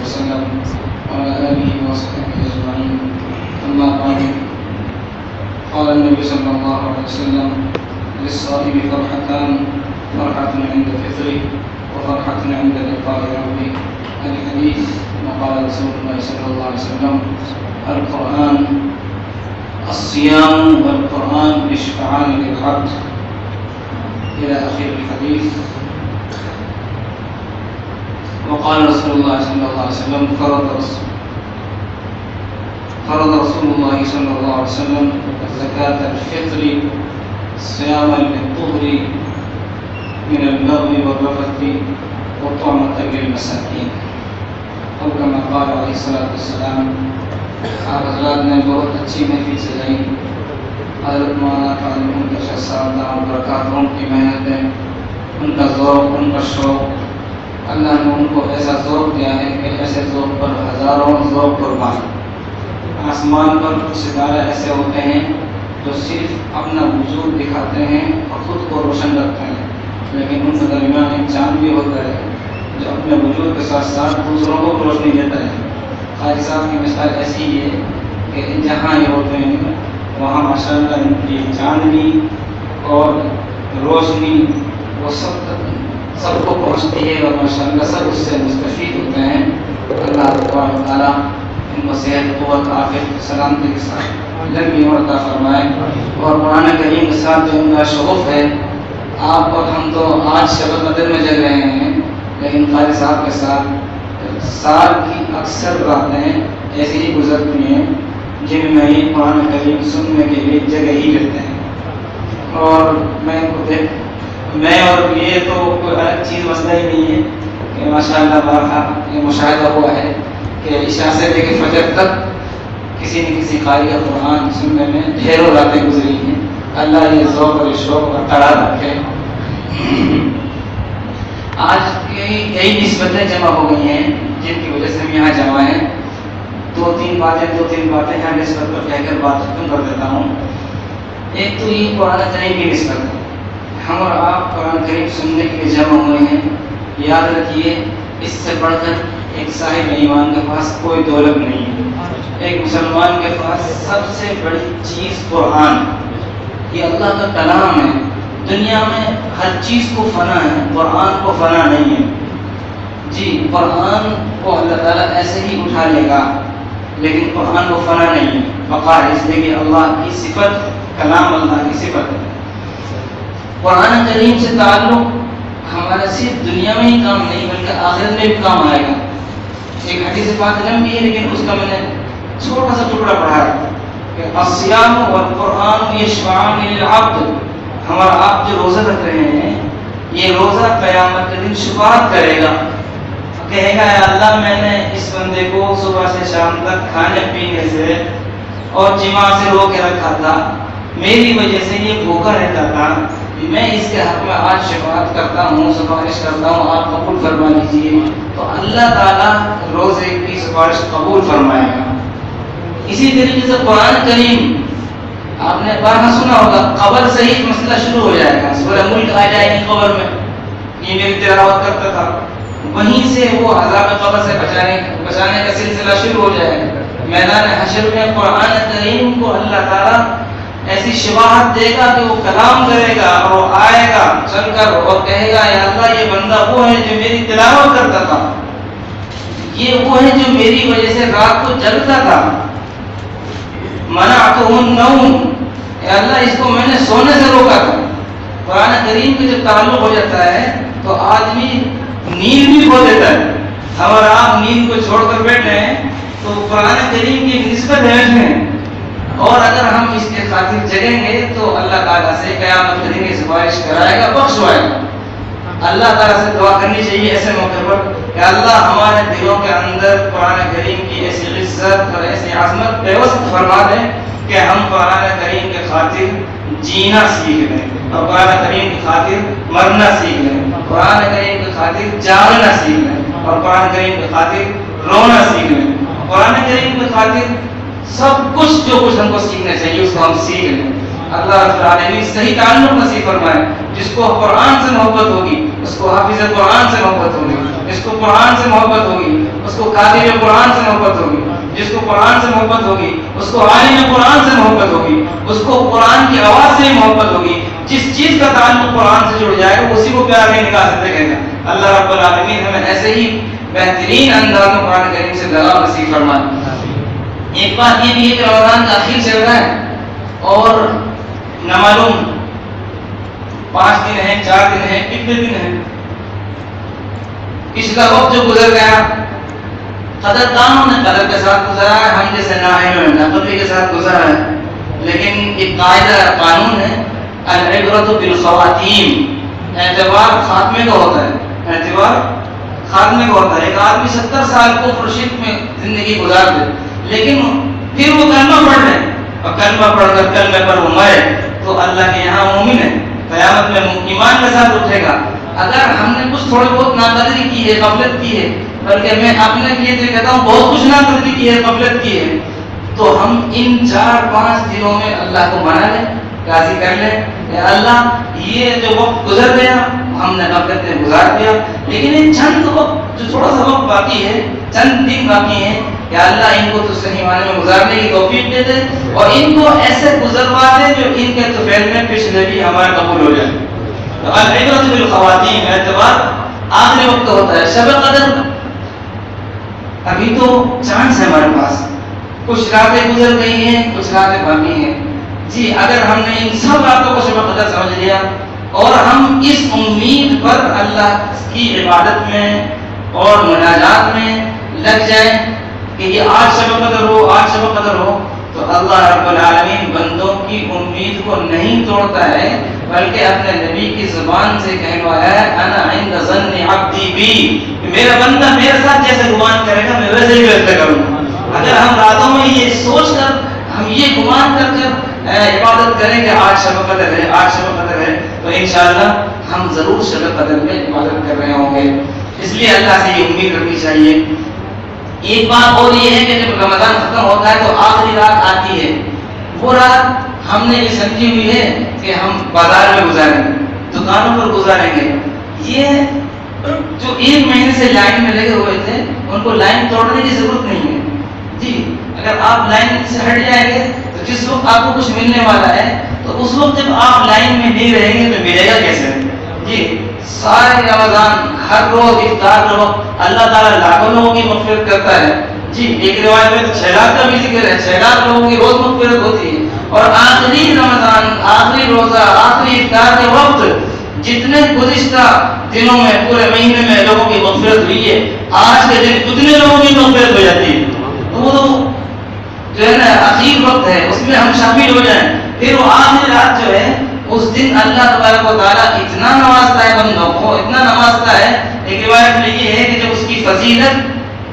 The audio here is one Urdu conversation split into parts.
وسلم وعلى آله وصحبه أجمعين. أما بعد، قال النبي صلى الله عليه وسلم: للصائم فرحتان، فرحة عند فطره وفرحة عند لقاء ربه. الحديث. وقال رسول الله صلى الله عليه وسلم: القرآن الصيام والقرآن يشفعان للعبد، إلى آخر الحديث. وقال رسول الله صلى الله عليه وسلم: فرض رسول الله صلى الله عليه وسلم زكاة الفطر صياما للطهر من اللغو والرفث وطعمة للمساكين، اور كما قال علیہ الصلوۃ والسلام. آپ حضرات نے بہت اچھی محفل سجائی. حضرت مولانا تعلیم کے شیخ صاحب دام برکاتہ کی محنتیں، ان کا ذوق، ان کا شوق، اللہ نے ان کو ایسا ذوق دیا ہے کہ ایسے ذوق پر ہزاروں ذوق قربان. آسمان پر کچھ ستارے ایسے ہوتے ہیں جو صرف اپنا وجود دکھاتے ہیں اور خود کو روشن رکھتے ہیں، لیکن ان کے درمیان ایک چاند بھی ہوتا ہے جو اپنے وجود کے ساتھ ساتھ دوسروں کو روشنی دیتا ہے. قاری صاحب کی مثال ایسی ہی ہے کہ جہاں یہ ہوتے ہیں وہاں ماشاءاللہ ان کی چاندنی اور روشنی وہ سب کو پہنچتی ہے اور ماشاءاللہ سب اس سے مستفید ہوتے ہیں. اللہ تبارک و تعالیٰ ان کو صحت، قوت، عافیت، سلامتی کے ساتھ لمبی عمر عطا فرمائے. اور قرآن کریم کے ساتھ جو ان کا شغف ہے، آپ اور ہم تو آج شب بدر میں جگ رہے ہیں، لیکن قاری صاحب کے ساتھ سال کی اکثر راتیں ایسی ہی گزرتی ہیں جن میں ہی قرآن کریم سننے کے لیے جگہ ہی لیتے ہیں. اور میں اور یہ تو کوئی الگ چیز مسئلہ ہی نہیں ہے کہ ماشاءاللہ بارہا یہ مشاہدہ ہوا ہے کہ عشاء سے لے کے فجر تک کسی نہ کسی قاری کا قرآن سننے میں ڈھیروں راتیں گزری ہیں. اللہ یہ ذوق اور شوق برقرار رکھے. آج کئی نسبتیں جمع ہو گئی ہیں جن کی وجہ سے ہم یہاں جمع ہیں. دو تین باتیں یہاں نسبت پر کہہ کر بات ختم کر دیتا ہوں. ایک تو یہ قرآن کریم کی نسبت ہے. ہم اور آپ قرآن کریم سننے کے لیے جمع ہوئے ہیں. یاد رکھیے، اس سے بڑھ کر ایک صاحب ایمان کے پاس کوئی دولت نہیں ہے. ایک مسلمان کے پاس سب سے بڑی چیز قرآن، یہ اللہ کا کلام ہے. دنیا میں ہر چیز کو فنا ہے، قرآن کو فنا نہیں ہے. جی، قرآن کو اللہ تعالیٰ ایسے ہی اٹھا لے گا، لیکن قرآن کو فنا نہیں ہے. بقار اس لیے کہ اللہ کی صفت، کلام اللہ کی صفت ہے. قرآن کریم سے تعلق ہمارا صرف دنیا میں ہی کام نہیں بلکہ آخرت میں بھی کام آئے گا. ایک حدیث پاک لمبی ہے لیکن اس کا میں نے چھوٹا سا ٹکڑا پڑھا ہے کہ الصیام والقرآن یشفعان للعبد. ہمارا آپ جو روزہ رکھ رہے ہیں، یہ روزہ قیامت کے دن شفاعت کرے گا. کہے گا: اے اللہ، میں نے اس بندے کو صبح سے شام تک کھانے پینے سے اور جماع سے رو کے رکھا تھا، میری وجہ سے یہ بھوکا رہتا تھا، میں اس کے حق میں آج شفاعت کرتا ہوں، سفارش کرتا ہوں، آپ قبول فرما لیجیے. تو اللہ تعالیٰ روزے کی سفارش قبول فرمائے گا. اسی طریقے سے قرآن کریم آپ نے بارہا سنا ہوگا، قبر سے ہی مسئلہ شروع ہو جائے گا. سورہ ملک آ جائے گی قبر میں، یہ میری تلاوت کرتا تھا، وہیں سے وہ عذاب قبر سے بچانے کا سلسلہ شروع ہو جائے گا. میدان حشر میں قرآن کریم کو اللہ تعالیٰ ایسی شفاعت دے گا کہ وہ کلام کرے گا اور وہ آئے گا چل کر اور کہے گا: یا اللہ، یہ بندہ وہ ہے جو میری تلاوت کرتا تھا، یہ وہ ہے جو میری وجہ سے رات کو جگتا تھا. منعتہ النوم، اے اللہ، اس کو میں نے سونے سے روکا تھا. قرآن کریم کا جب تعلق ہو جاتا ہے تو آدمی نیند بھی کھو دیتا ہے. ہم اور آپ نیند کو چھوڑ کر بیٹھے ہیں تو قرآن کریم کی نسبت ہے اس میں، اور اگر ہم اس کے خاطر جگیں گے تو اللہ تعالیٰ سے قیامت کے دن سفارش کرائے گا، بخشوائے گا. اللہ تعالیٰ سے دعا کرنی چاہیے ایسے موقع پر کہ اللہ ہمارے دلوں کے اندر قرآن کریم کی ایسی عزت اور ایسی عظمت پیوست فرما دیں کہ ہم قرآن کریم کے خاطر جینا سیکھ لیں اور قرآن کریم کی خاطر مرنا سیکھ لیں، قرآن کریم کی خاطر جاگنا سیکھ لیں اور قرآن کریم کی خاطر رونا سیکھ لیں. قرآن کریم کی خاطر سب کچھ جو کچھ ہم کو سیکھنا چاہیے اس کو ہم سیکھ لیں. اللہ رب العالمین صحیح تعلق نصیب فرمائے. جس کو قرآن سے محبت ہوگی اس کو حافظ قرآن سے محبت ہوگی، جس کو قرآن سے محبت ہوگی اس کو کاتب قرآن سے محبت ہوگی، جس کو قرآن سے محبت ہوگی اس کو عالم قرآن سے محبت ہوگی، اس کو قرآن کی آواز سے محبت ہوگی۔ جس چیز کا تعلق قرآن سے جڑ جائے گا اسی کو پیار نہیں نکال سکتے کہے گا۔ اللہ رب العالمین ہمیں ایسے ہی بہترین انداز میں قرآن کریم سے لگاؤ نصیب فرمائے۔ ایک بات یہ بھی ہے کہ رمضان کا آخر چل رہا ہے اور نہ معلوم 5 دن ہیں، 4 دن ہیں، کتنے دن ہیں۔ پچھلا وقت جو گزر گیا قدردانوں نے قدر کے ساتھ گزارا ہے، ہم جیسے نااہلوں نے ناقدری کے ساتھ گزارا ہے، لیکن ایک قاعدہ قانون ہے العبرۃ بالخواتیم، اعتبار خاتمے کا ہوتا ہے، اعتبار خاتمے کا ہوتا ہے۔ ایک آدمی 70 سال کو فرشت میں زندگی گزار دے لیکن پھر وہ کلمہ پڑھ لے اور کلمہ پڑھ کر کلمے پر وہ مرے تو اللہ کے یہاں مومن ہے، قیامت میں ایمان کے ساتھ اٹھے گا۔ اگر ہم نے کچھ تھوڑی بہت ناقدری کی ہے، غفلت کی ہے، بلکہ میں اپنے لیے تو کہتا ہوں بہت کچھ ناقدری کی ہے، غفلت کی ہے، تو ہم ان 4-5 دنوں میں اللہ کو منا لیں، راضی کر لیں کہ اللہ یہ جو وقت گزر گیا ہم نے غفلت میں گزار دیا، لیکن یہ چند وقت جو تھوڑا سا وقت باقی ہے، چند دن باقی ہیں، یا اللہ ان کو تو صحیح معنی میں گزارنے کی توفیق دے دے اور ان کو ایسے گزروا دے جو ان کے طفیل میں پچھلے بھی ہمارا قبول ہو جائے۔ تو العبرۃ بالخواتیم، اعتبار آخری وقت ہوتا ہے۔ شب قدر ابھی تو چانس ہے ہمارے پاس، کچھ راتیں گزر گئی ہیں، کچھ راتیں باقی ہیں۔ جی اگر ہم نے ان سب راتوں کو شب قدر سمجھ لیا اور ہم اس امید پر اللہ کی عبادت میں اور مناجات میں لگ جائیں کہ یہ آج شب قدر ہو، آج شب قدر ہو، تو اللہ رب العالمین بندوں کی امید کو نہیں توڑتا ہے بلکہ اپنے نبی کی زبان سے کہلوایا ہے انا عند ظن عبدی بی، میرا بندہ میرے ساتھ جیسے گمان کرے گا میں ویسے ہی ویسے کروں گا۔ اگر ہم راتوں میں یہ سوچ کر ہم یہ گمان کر کر عبادت کریں کہ آج شب قدر ہے، آج شب قدر ہے، تو انشاءاللہ ہم ضرور شب قدر میں عبادت کر رہے ہوں گے۔ اس لیے اللہ سے یہ امید رکھنی چاہیے۔ ایک بات اور یہ ہے کہ جب رمضان ختم ہوتا ہے تو آخری رات آتی ہے، وہ رات ہم نے یہ سمجھی ہوئی ہے کہ ہم بازار میں گزاریں گے، دکانوں پر گزاریں گے۔ یہ جو 1 مہینے سے لائن میں لگے ہوئے تھے ان کو لائن توڑنے کی ضرورت نہیں ہے۔ جی اگر آپ لائن سے ہٹ جائیں گے تو جس وقت آپ کو کچھ ملنے والا ہے تو اس وقت جب آپ لائن میں نہیں رہیں گے تو ملے گا کیسے؟ جی سارے رمضان ہر روز افطار کرو، اللہ تعالیٰ لاکھوں لوگوں کی مغفرت کرتا ہے۔ جی ایک روایت میں تو 6 لاکھ کا بھی ذکر ہے، 6 لاکھ لوگوں کی روز مغفرت ہوتی ہے، اور آخری رمضان، آخری روزہ، آخری افطار کے وقت جتنے گزشتہ دنوں میں پورے مہینے میں لوگوں کی مغفرت ہوئی ہے، آج کے دن اتنے لوگوں کی مغفرت ہو جاتی ہے۔ تو وہ جو ہے نا اخیر وقت ہے، اس میں ہم شامل ہو جائیں، پھر وہ آخری رات جو ہے اس دن اللہ تبارک و تعالیٰ اتنا نوازتا ہے بندوں کو، اتنا نوازتا ہے۔ ایک روایت میں یہ ہے کہ جب اس کی فضیلت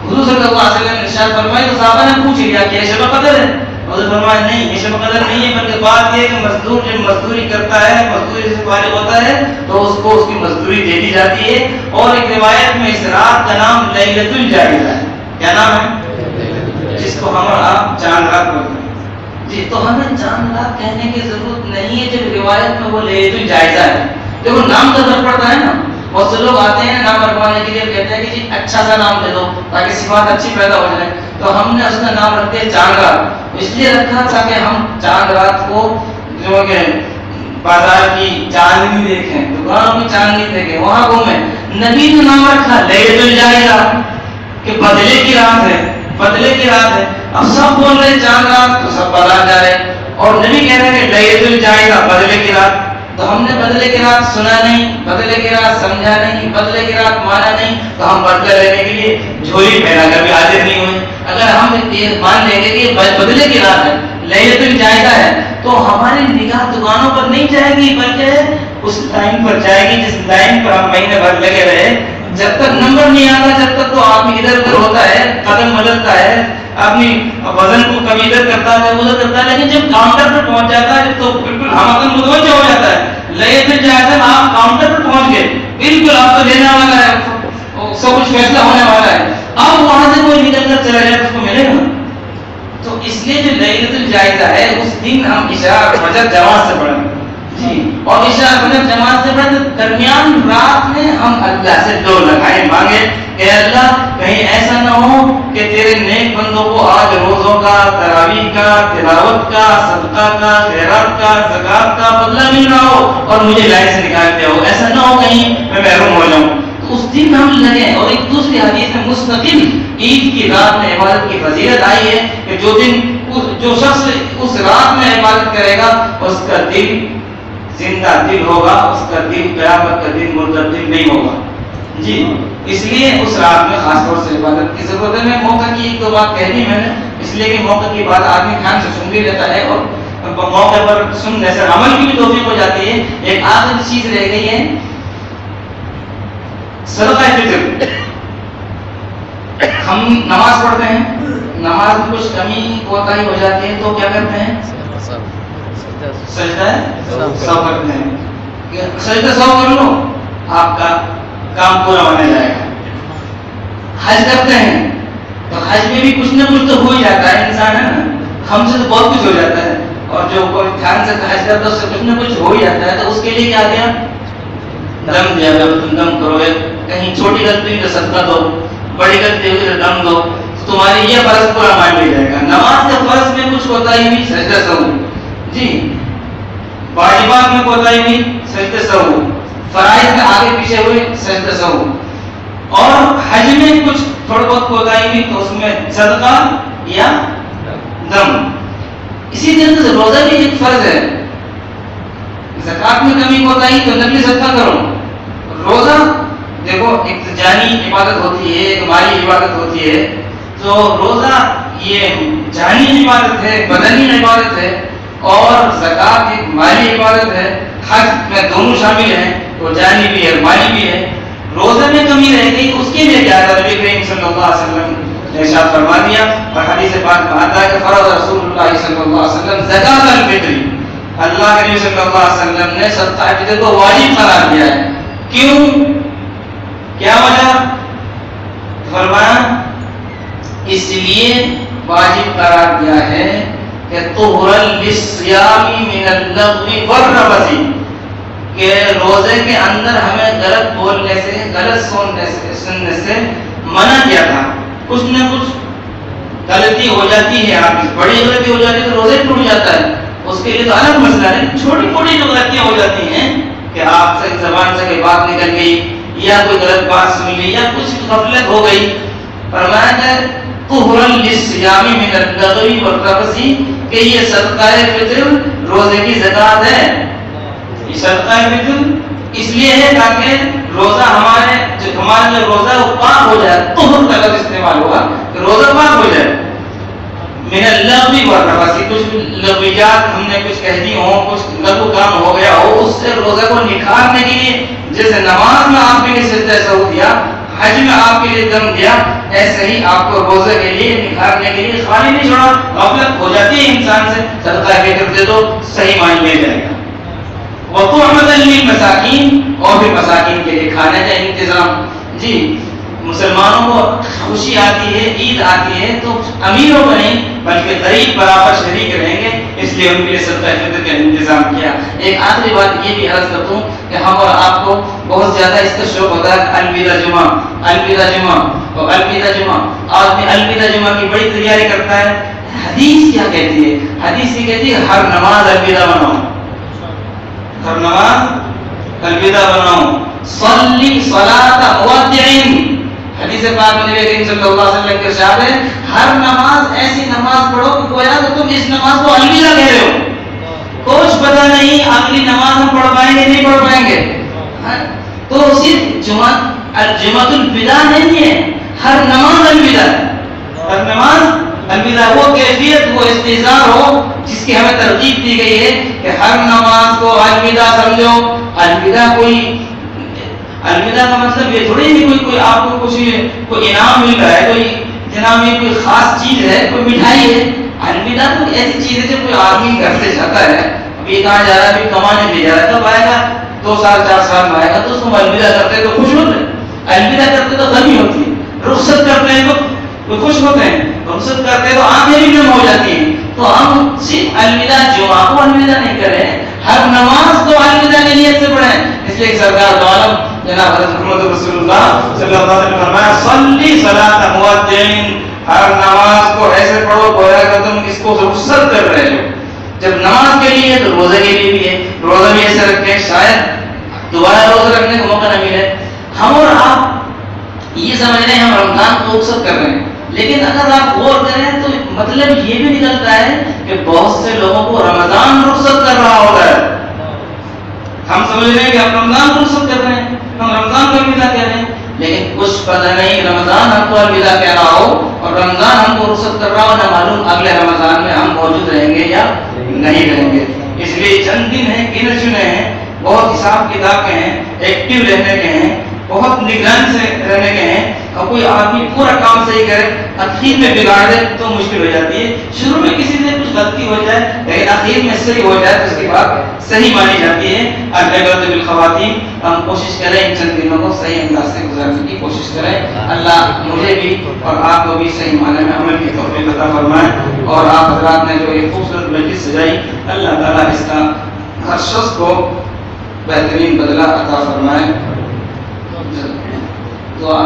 حضور صلی اللہ علیہ وسلم نے ارشاد فرمائی تو صحابہ نے پوچھ لیا کہ یہ شب قدر ہے؟ حضور فرمایا نہیں، یہ شب قدر نہیں ہے، بلکہ بات یہ ہے کہ مزدور جب مزدوری کرتا ہے، مزدوری سے فارغ ہوتا ہے تو اس کو اس کی مزدوری دے دی جاتی ہے۔ اور ایک روایت میں اس رات کا نام لیلۃ الجائزہ ہے۔ کیا نام ہے؟ جس کو ہم آپ چاند رات بولتے ہیں۔ جی تو ہمیں چاند رات کہنے کی ضرورت نہیں ہے جب روایت میں وہ لیلۃ الجائزہ ہے۔ دیکھو نام کا فرق پڑتا ہے نا، بہت سے لوگ آتے ہیں نام رکھوانے کے لیے، کہتے ہیں کہ جی اچھا سا نام دے دو تاکہ صفات اچھی پیدا ہو جائے، تو ہم نے اس کا نام رکھ دیا چاند رات، اس لیے رکھا تاکہ ہم چاند رات کو جو کہ بازار کی چاندنی دیکھیں، دکانوں کی چاندنی دیکھیں، وہاں گھومیں۔ نبی نے نام رکھا لیلۃ الجائزہ کہ بدلے کی رات ہے، بدلے کی رات ہے۔ اب سب بول رہے چاند رات تو سب بازار جا رہے، اور نبی کہہ رہے ہیں کہ لیلۃ الجائزہ بدلے کی رات، تو ہم نے بدلے کی رات سنا نہیں، بدلے کی رات سمجھا نہیں، بدلے کی رات مانا نہیں، تو ہم بدلہ لینے کے لیے جھولی پہنا کر بھی حاضر نہیں ہوئے۔ اگر ہم یہ مان لیں گے کہ یہ بدلے کی رات ہے، لیلۃ الجائزہ ہے، تو ہماری نگاہ دکانوں پر نہیں جائے گی بلکہ اس لائن پر جائے گی جس لائن پر ہم مہینے بھر لگے رہے۔ جب تک نمبر نہیں آتا، جب تک تو آدمی ادھر ادھر ہوتا ہے، قدم بدلتا ہے، اپنی وزن کو کبھی ادھر کرتا ہے ادھر کرتا ہے، لیکن جب کاؤنٹر پر پہنچ جاتا ہے تو بالکل ہم متوجہ ہو جاتا ہے۔ لیلۃ الجائزہ آپ کاؤنٹر پر پہنچ گئے، بالکل آپ کو لینے والا ہے، سب کچھ فیصلہ ہونے والا ہے، اب وہاں سے کوئی نکل کر چلا جائے اس کو ملے گا۔ تو اس لیے جو لیلۃ الجائزہ ہے اس دن ہم عشاء فجر جماعت سے پڑھیں۔ جی اور عشاء فجر جماعت سے پڑھے درمیان رات میں ہم اللہ سے دو لگائے مانگے کہ اللہ کہیں ایسا نہ ہو کہ تیرے نیک بندوں کو آج روزوں کا، تراویح کا، تلاوت کا، صدقہ کا، خیرات کا، زکات کا بدلہ مل رہا ہو اور مجھے لائن سے نکال دیا ہو، ایسا نہ ہو کہیں میں محروم ہو جاؤں۔ تو اس دن ہم لگے۔ اور ایک دوسری حدیث میں مستقل عید کی رات میں عبادت کی فضیلت آئی ہے کہ جو شخص اس رات میں عبادت کرے گا اس کا دل زندہ دل ہوگا، اس کا دل قیامت کا دن مردہ دل نہیں ہوگا۔ جی اس لیے اس رات میں خاص طور سے عبادت کی ضرورت ہے۔ میں موقع کی ایک دو بات کہہ دی میں نے، اس لیے کہ موقع کی بات آدمی دھیان سے سن بھی لیتا ہے اور موقع پر سننے سے عمل کی بھی توفیق ہو جاتی ہے۔ ایک آخری چیز رہ گئی ہے صدقہ فطر۔ ہم نماز پڑھتے ہیں، نماز میں کچھ کمی کوتاہی ہو جاتی ہے تو کیا کرتے ہیں؟ سجدہ سہو کرتے ہیں۔ سجدہ سہو کر لو آپ کا کام پورا ہونے جائے گا۔ حج کرتے ہیں تو حج میں بھی کچھ نہ کچھ تو ہو ہی جاتا ہے، انسان ہے نا، ہم سے تو بہت کچھ ہو جاتا ہے اور جو کوئی دھیان سے حج کرتا ہے اس سے کچھ نہ کچھ ہو ہی جاتا ہے۔ تو اس کے لیے کیا دیا؟ دم دیا۔ جب تم دم کرو گے، کہیں چھوٹی غلطی ہوئی تو صدقہ دو، بڑی غلطی ہوئی تو دم دو، تمہاری یہ فرض پورا مان لیا جائے گا۔ نماز کے فرض میں کچھ کوتاہی ہوئی سجدہ سہو، جی واجبات میں کوتاہی ہوئی سجدہ سہو، فرائض میں آگے پیچھے ہوئے سجدہ سہو، اور حج میں کچھ تھوڑا بہت کوتاہی ہوئی تو اس میں صدقہ یا دم۔ اسی طرح سے روزہ بھی ایک فرض ہے۔ زکات میں کمی کوتاہی تو نفلی صدقہ کرو۔ روزہ دیکھو ایک جانی عبادت ہوتی ہے، ایک مالی عبادت ہوتی ہے۔ تو روزہ یہ جانی عبادت ہے، بدنی عبادت ہے، اور زکات ایک مالی عبادت ہے۔ حج میں دونوں شامل ہیں، وہ جانی بھی ہے مالی بھی ہے۔ روزہ میں کمی رہ گئی اس کے لیے کیا تھا؟ نبی کریم صلی اللہ علیہ وسلم نے ارشاد فرما دیا اور حدیث پاک میں آتا ہے کہ فرض رسول اللہ صلی اللہ علیہ وسلم زکات الفطر، اللہ کے نبی صلی اللہ علیہ وسلم نے صدقہ فطر کو واجب قرار دیا ہے۔ کیوں؟ کیا وجہ؟ فرمایا اس لیے واجب قرار دیا ہے کہ طہرا للصیام من اللغو والرفث، کہ روزے کے اندر ہمیں غلط بولنے سے، غلط سننے سے منع کیا تھا۔ کچھ نہ کچھ غلطی ہو جاتی ہے، آپ بڑی غلطی ہو جاتی ہے تو روزے ٹوٹ جاتا ہے، اس کے لیے تو الگ مسئلہ ہے۔ چھوٹی موٹی جو غلطیاں ہو جاتی ہیں کہ آپ سے زبان سے کوئی بات نکل گئی یا کوئی غلط بات سن لی یا کچھ غفلت ہو گئی، فرمایا ہے طہرا للصیام من اللغو والرفث، کہ یہ صدقہ فطر روزے کی زکات ہے۔ یہ صدقہ فطر اس لیے ہے تاکہ روزہ ہمارا جو روزہ وہ پاک ہو جائے، طہر کا لفظ استعمال ہوا کہ روزہ پاک ہو جائے۔ من اللغو والرفث، کچھ لغویات ہم نے کچھ کہہ دی ہوں، کچھ لغو کام ہو گیا ہو، اس سے روزہ کو نکھارنے کے لیے جیسے نماز میں آپ کے لیے سجدہ سہو دیا، حج میں آپ کے لیے دم دیا، ایسے ہی آپ کو روزے کے لیے نکھارنے کے لیے خالی نہیں چھوڑا۔ غفلت ہو جاتی ہے انسان سے، صدقہ فطر دے دو صحیح معنی میں جائے گا۔ وَطُعْمَةً لِلْمَسَاكِينِ، اور بھی مساکین کے لیے کھانے کا انتظام۔ جی مسلمانوں کو خوشی آتی ہے، عید آتی ہے تو امیروں کو نہیں بلکہ غریب برابر شریک رہیں گے، اس لیے ان کے لیے صدقہ فطر کا انتظام کیا۔ ایک آخری بات یہ بھی عرض کر دوں کہ ہم اور آپ کو بہت زیادہ اس کا شوق ہوتا ہے الوداع جمعہ، الوداع جمعہ اور الوداع جمعہ۔ آدمی الوداع جمعہ کی بڑی تیاری کرتا ہے۔ حدیث کیا کہتی ہے؟ حدیث یہ کہتی ہے ہر نماز الوداع بناؤ، ہر نماز الوداع بناؤ، صلی صلاۃ مودع۔ حدیث پاک میں نبی کریم صلی اللہ علیہ وسلم کے ارشاد ہے ہر نماز ایسی نماز پڑھو کہ گویا کہ تم اس نماز کو الوداع کہہ رہے ہو۔ کچھ پتہ نہیں اگلی نماز ہم پڑھ پائیں گے نہیں پڑھ پائیں گے، تو صرف جمعۃ الوداع نہیں ہے، ہر نماز الوداع ہے۔ ہر نماز الوداع، وہ کیفیت، وہ استحضار ہو جس کی ہمیں ترغیب دی گئی ہے کہ ہر نماز کو الوداع سمجھو۔ الوداع الوداع کا مطلب یہ تھوڑی نہیں کوئی آپ کو کوئی انعام مل رہا ہے، کوئی جناب یہ کوئی خاص چیز ہے، کوئی مٹھائی ہے۔ الوداع تو ایسی چیز ہے جب کوئی آدمی گھر سے جاتا ہے، ابھی کہاں جا رہا ہے، ابھی کمانے لے جا رہا ہے، کب آئے گا؟ 2 سال 4 سال میں آئے گا، تو اس کو الوداع کرتے تو خوش ہوتے ہیں، الوداع کرتے تو غمی ہوتی ہے، رخصت کرتے ہیں تو خوش ہوتے ہیں، رخصت کرتے ہیں تو آنکھیں بھی نم ہو جاتی ہیں۔ تو ہم صرف الوداع جمعہ کو الوداع نہیں کر رہے ہیں، ہر نماز کو الوداع کی نیت سے پڑھیں. اس لیے سرکار دو عالم جناب حضرت محمد رسول اللہ صلی اللہ علیہ وسلم نے فرمایا صلی صلاۃ مودعین، ہر نماز کو ایسے پڑھو گویا کہ تم اس کو رخصت کر رہے ہو. جب نماز کے لیے تو روزے کے لیے بھی ہے، روزہ بھی ایسے رکھیں شاید دوبارہ روزہ رکھنے کا موقع نہ ملے. ہم اور آپ یہ سمجھ رہے ہیں ہم رمضان کو رخصت کر رہے ہیں، لیکن اگر آپ غور کریں تو مطلب یہ بھی نکلتا ہے کہ بہت سے لوگوں کو رمضان رخصت کر رہا ہوتا ہے. ہم سمجھ رہے ہیں کہ ہم رمضان کو رخصت کر رہے ہیں، ہم رمضان کا الوداع کہہ رہے ہیں، لیکن کچھ پتہ نہیں رمضان ہم کو الوداع کہہ رہا ہو اور رمضان ہم کو رخصت کر رہا ہو، نہ معلوم اگلے رمضان میں ہم موجود رہیں گے یا نہیں رہیں گے. اس لیے چند دن ہیں، گنے چنے ہیں، بہت حساب کتاب کے ہیں، ایکٹیو رہنے کے ہیں، بہت نگران سے رہنے کے ہیں. اور کوئی آدمی پورا کام صحیح کرے اخیر میں بگاڑ دے تو مشکل ہو جاتی ہے. شروع میں کسی سے کچھ غلطی ہو جائے لیکن اخیر میں صحیح ہو جائے تو اس کے بعد صحیح مانی جاتی ہے. العبرۃ بالخواتیم، ہم کوشش کریں ان چند دنوں کو صحیح انداز سے گزارنے کی کوشش کریں. اللہ مجھے بھی اور آپ کو بھی صحیح معنی میں عمل کی توفیق عطا فرمائے. اور آپ حضرات نے جو یہ خوبصورت مجلس سجائی، اللہ تعالیٰ اس کا ہر شخص کو بہترین بدلہ عطا فرمائے. دعا